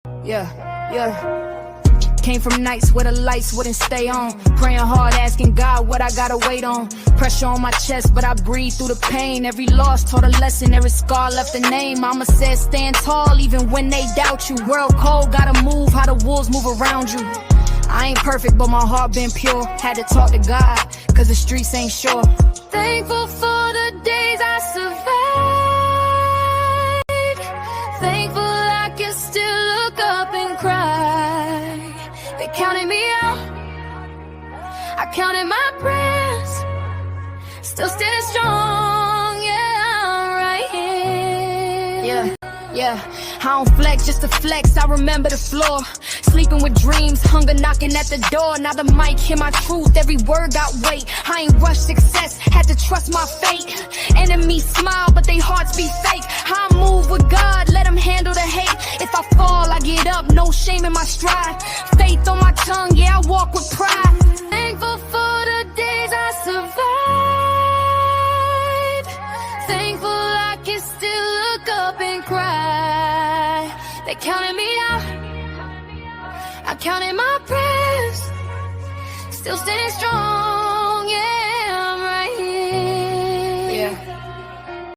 Yeah. Came from nights where the lights wouldn't stay on. Praying hard, asking God what I gotta wait on. Pressure on my chest, but I breathe through the pain. Every loss taught a lesson, every scar left a name. Mama said stand tall even when they doubt you. World cold, gotta move how the wolves move around you. I ain't perfect, but my heart been pure. Had to talk to God, cause the streets ain't sure. Thankful for the days I survived. Thankful I can still look up and cry. They counted me out, I counted my prayers. Still standing strong, yeah, I'm right here. Yeah, I don't flex just to flex, I remember the floor. Sleeping with dreams, hunger knocking at the door. Now the mic hear my truth, every word got weight. I ain't rushed success, had to trust my fate. Enemies smile, but they hearts be fake. I move with God, let him handle the hate. If I fall, I get up, no shame in my stride. Faith on my tongue, yeah, I walk with pride. Thankful for the days I survived. Thankful I can still look up and cry. They counted me out, I counted my prayers. Still standing strong.